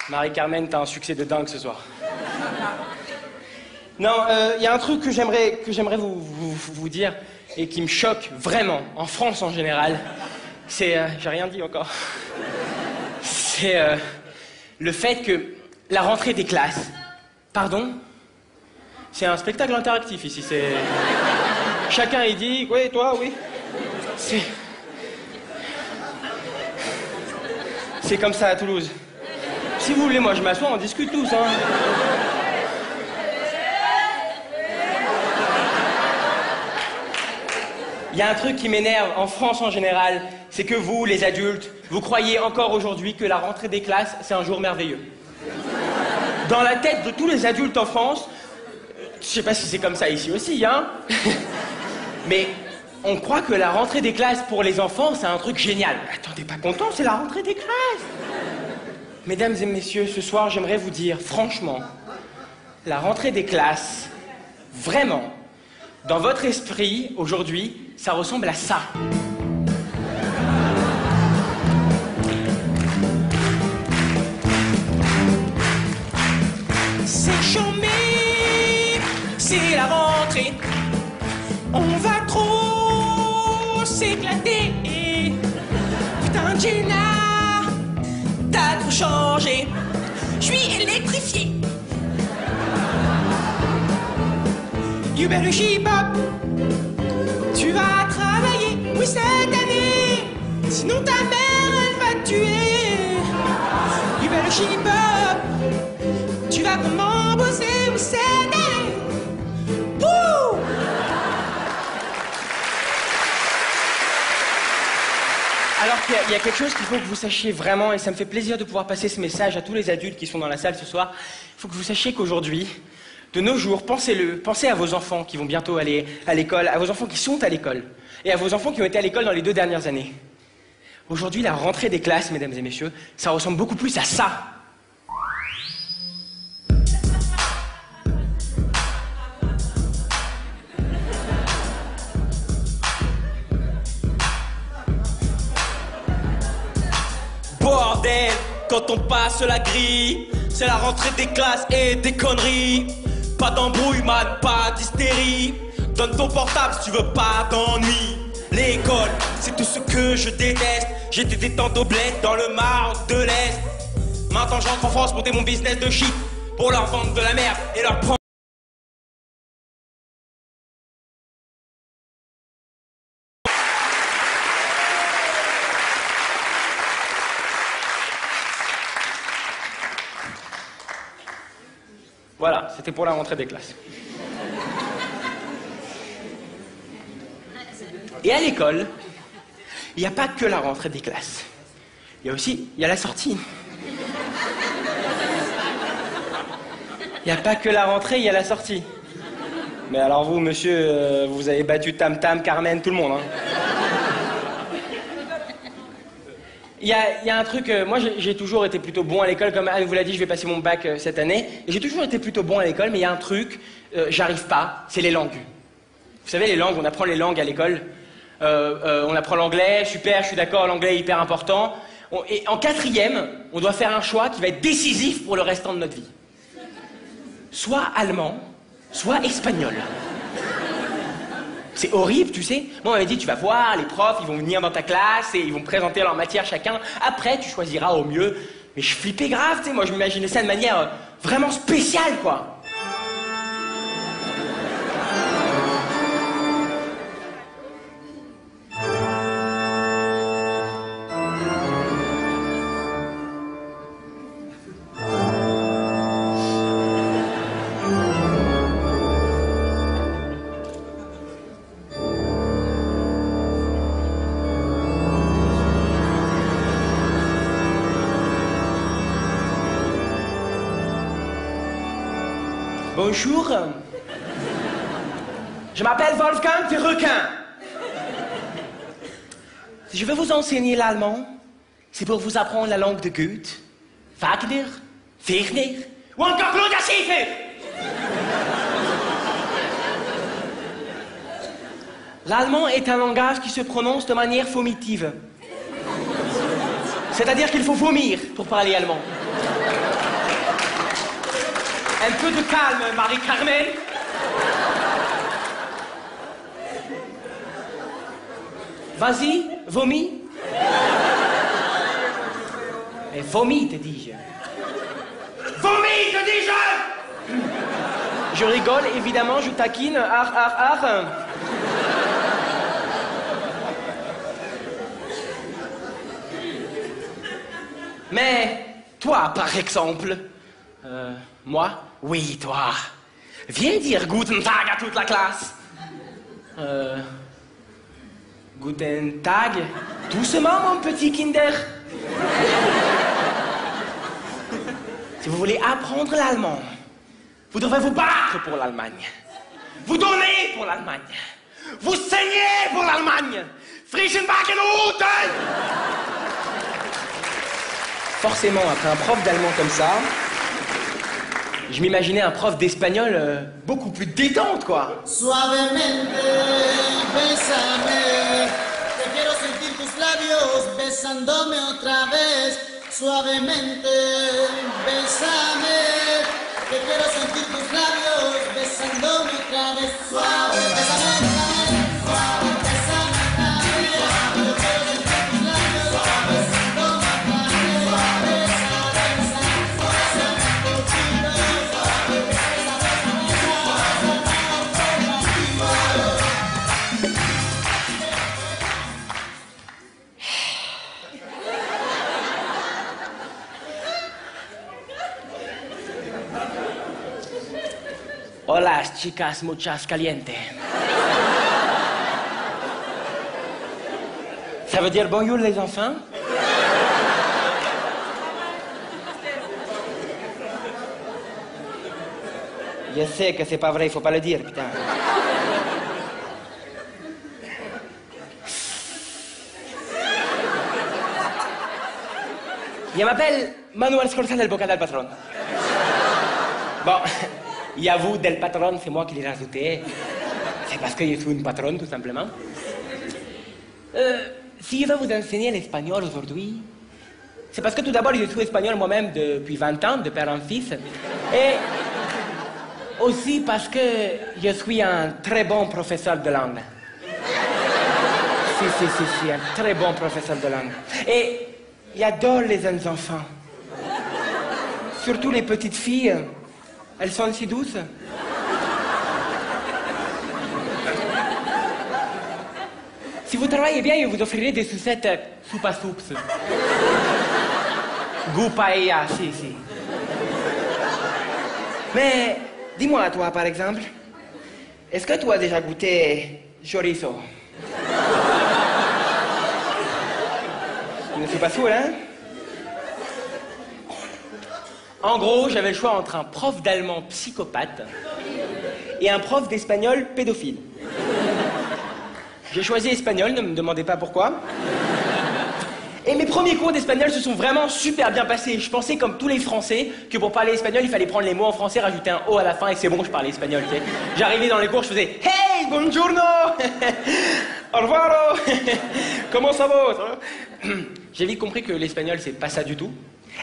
Marie-Carmen, t'as un succès de dingue ce soir. Non, il y a un truc que j'aimerais vous dire et qui me choque vraiment, en France en général. C'est... j'ai rien dit encore. C'est le fait que la rentrée des classes... Pardon? C'est un spectacle interactif ici, c'est... Chacun y dit, oui, toi, oui. C'est comme ça à Toulouse. Si vous voulez, moi je m'assois, on discute tous, hein. Il y a un truc qui m'énerve en France en général, c'est que vous, les adultes, vous croyez encore aujourd'hui que la rentrée des classes, c'est un jour merveilleux. Dans la tête de tous les adultes en France, je sais pas si c'est comme ça ici aussi, hein, mais on croit que la rentrée des classes pour les enfants, c'est un truc génial. Attends, t'es pas content, c'est la rentrée des classes. Mesdames et messieurs, ce soir, j'aimerais vous dire, franchement, la rentrée des classes, vraiment, dans votre esprit, aujourd'hui, ça ressemble à ça. C'est chômé, c'est la rentrée. On va trop s'éclater. Putain, Jenna, t'as trop changé. Je suis électrifié. You better keep up. Tu vas travailler, oui, cette année. Sinon ta mère, elle va te tuer. You better keep up. Tu vas comment bosser, oui, cette année. Wouh! Alors qu'il y a quelque chose qu'il faut que vous sachiez vraiment, et ça me fait plaisir de pouvoir passer ce message à tous les adultes qui sont dans la salle ce soir. Il faut que vous sachiez qu'aujourd'hui, de nos jours, pensez-le, pensez à vos enfants qui vont bientôt aller à l'école, à vos enfants qui sont à l'école, et à vos enfants qui ont été à l'école dans les 2 dernières années. Aujourd'hui, la rentrée des classes, mesdames et messieurs, ça ressemble beaucoup plus à ça. Bordel, quand on passe la grille, c'est la rentrée des classes et des conneries. Pas d'embrouille, man, pas d'hystérie. Donne ton portable si tu veux pas d'ennui. L'école, c'est tout ce que je déteste. J'étais détente au bled dans le Maroc de l'Est. Maintenant j'entre en France pour monter mon business de shit, pour leur vendre de la merde et leur prendre. Voilà, c'était pour la rentrée des classes. Et à l'école, il n'y a pas que la rentrée des classes. Il y a la sortie. Il n'y a pas que la rentrée, il y a la sortie. Mais alors vous, monsieur, vous avez battu Tam Tam, Carmen, tout le monde, hein. Il y a un truc, moi j'ai toujours été plutôt bon à l'école, comme Anne vous l'a dit, je vais passer mon bac cette année, et j'ai toujours été plutôt bon à l'école, mais il y a un truc, j'arrive pas, c'est les langues. Vous savez, les langues, on apprend les langues à l'école, on apprend l'anglais, super, je suis d'accord, l'anglais est hyper important, et en 4e, on doit faire un choix qui va être décisif pour le restant de notre vie. Soit allemand, soit espagnol. C'est horrible, tu sais. Moi, on m'avait dit, tu vas voir, les profs, ils vont venir dans ta classe et ils vont présenter leur matière chacun. Après, tu choisiras au mieux. Mais je flippais grave, tu sais. Moi, je m'imaginais ça de manière vraiment spéciale, quoi. Bonjour. Je m'appelle Wolfgang Verrequin. Si je veux vous enseigner l'allemand, c'est pour vous apprendre la langue de Goethe, Wagner, Werner ou encore Claude Schiffer. L'allemand est un langage qui se prononce de manière vomitive. C'est-à-dire qu'il faut vomir pour parler allemand. Un peu de calme, Marie-Carmen. Vas-y, vomis. Et vomis, te dis-je. Vomis, te dis-je. Je rigole, évidemment, je taquine. Ar. Mais toi, par exemple... moi? Oui, toi. Viens dire Guten Tag à toute la classe. Guten Tag. Doucement, mon petit Kinder. Si vous voulez apprendre l'allemand, vous devrez vous battre pour l'Allemagne. Vous donnez pour l'Allemagne. Vous saignez pour l'Allemagne. Frischenbackenhuten. Forcément, après un prof d'allemand comme ça, je m'imaginais un prof d'espagnol beaucoup plus détente, quoi. Suavemente, bésame, que quiero sentir tus labios besándome otra vez. Suavemente, bésame, que quiero sentir tus labios besándome otra vez. Suave, bésame, suave, bésame otra vez. Yo quiero sentir tus labios besándome otra vez. Suave, besa, bésame poquito. Suave, besa, Hola, chicas muchas calientes. Ça veut dire bonjour les enfants? Je sais que c'est pas vrai, il faut pas le dire, putain. Je m'appelle Manuel Scorza del Boca del Patron. Bon, il avoue del Patron, c'est moi qui l'ai rajouté. C'est parce que je suis une patronne, tout simplement. Si je vais vous enseigner l'espagnol aujourd'hui, c'est parce que tout d'abord, je suis espagnol moi-même depuis 20 ans, de père en fils. Et aussi parce que je suis un très bon professeur de langue. Si, un très bon professeur de langue. Et j'adore les jeunes enfants. Surtout les petites filles. Elles sont si douces. Si vous travaillez bien, je vous offrirai des sucettes soupe à soups. Goût paella, si. Mais dis-moi, toi, par exemple, est-ce que tu as déjà goûté chorizo? Je ne suis pas sûr, hein? En gros, j'avais le choix entre un prof d'allemand psychopathe et un prof d'espagnol pédophile. J'ai choisi espagnol, ne me demandez pas pourquoi. Et mes premiers cours d'espagnol se sont vraiment super bien passés. Je pensais, comme tous les Français, que pour parler espagnol, il fallait prendre les mots en français, rajouter un O à la fin, et c'est bon, je parlais espagnol, tu sais. J'arrivais dans les cours, je faisais « Hey, buongiorno. Au revoir. Comment ça va? » J'ai vite compris que l'espagnol, c'est pas ça du tout.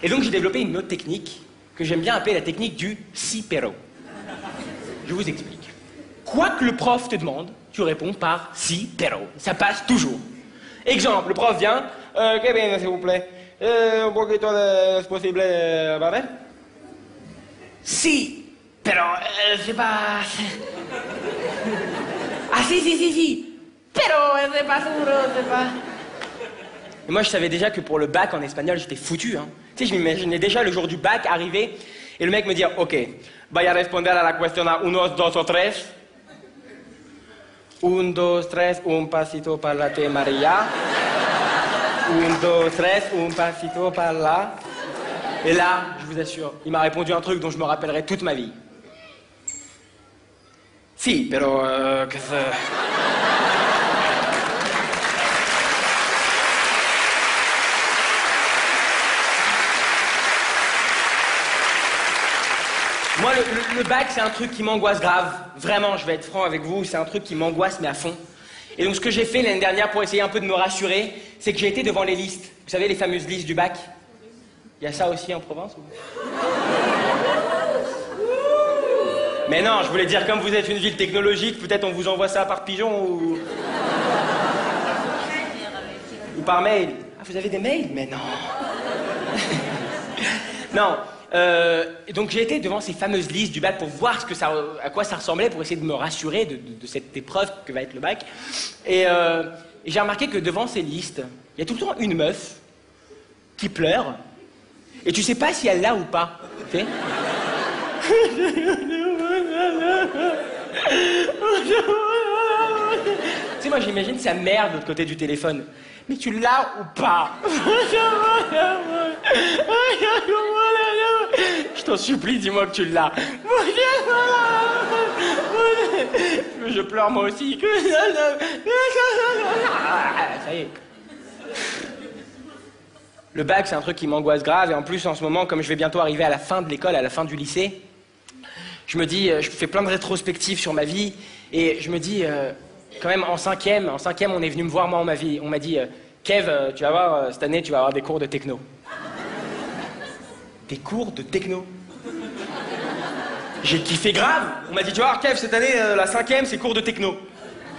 Et donc, j'ai développé une autre technique que j'aime bien appeler la technique du si pero. Je vous explique. Quoi que le prof te demande, tu réponds par si pero. Ça passe toujours. Exemple, le prof vient, que bien, s'il vous plaît, un poquito de, es posible, ¿vale? Si, pero, c'est pas... Ah si, pero, c'est pas seguro, c'est pas... Et moi, je savais déjà que pour le bac en espagnol, j'étais foutu, hein. Tu sais, je m'imaginais déjà le jour du bac arriver, et le mec me dire, ok, vaya a responder a la cuestión a unos, dos o tres. Un, dos, tres, un pasito para la te María. Un, dos, tres, un pasito para la... Et là, je vous assure, il m'a répondu un truc dont je me rappellerai toute ma vie. Si, pero... que Moi, le bac, c'est un truc qui m'angoisse grave. Vraiment, je vais être franc avec vous, c'est un truc qui m'angoisse, mais à fond. Et donc, ce que j'ai fait l'année dernière pour essayer un peu de me rassurer, c'est que j'ai été devant les listes. Vous savez, les fameuses listes du bac. Il y a ça aussi en Provence ou... Mais non, je voulais dire, comme vous êtes une ville technologique, peut-être on vous envoie ça par pigeon ou... ou par mail. Ah, vous avez des mails? Mais non. Non. Et donc j'ai été devant ces fameuses listes du bac pour voir à quoi ça ressemblait, pour essayer de me rassurer de cette épreuve que va être le bac. Et j'ai remarqué que devant ces listes, il y a tout le temps une meuf qui pleure, et tu sais pas si elle l'a ou pas. Tu sais? Tu sais, moi j'imagine sa mère de l'autre côté du téléphone. Mais tu l'as ou pas? Je t'en supplie, dis-moi que tu l'as. Je pleure moi aussi. Ça y est. Le bac, c'est un truc qui m'angoisse grave. Et en plus, en ce moment, comme je vais bientôt arriver à la fin de l'école, à la fin du lycée, je me dis, je fais plein de rétrospectives sur ma vie. Et je me dis, quand même, en cinquième, on est venu me voir, moi, on m'a dit, Kev, tu vas voir, cette année, tu vas avoir des cours de techno. Des cours de techno? J'ai kiffé grave. On m'a dit, tu vois, Kev, cette année, la cinquième, c'est cours de techno.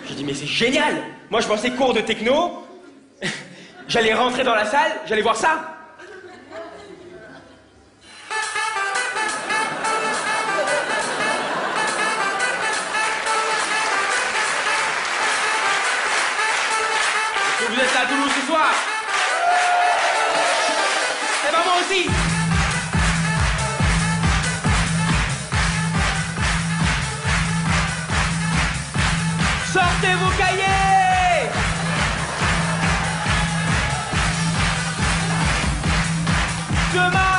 J'ai dit, mais c'est génial. Moi, je pensais cours de techno. J'allais rentrer dans la salle, j'allais voir ça. Est-ce que vous êtes là à Toulouse ce soir? Eh ben moi aussi. Sortez vos cahiers! Demain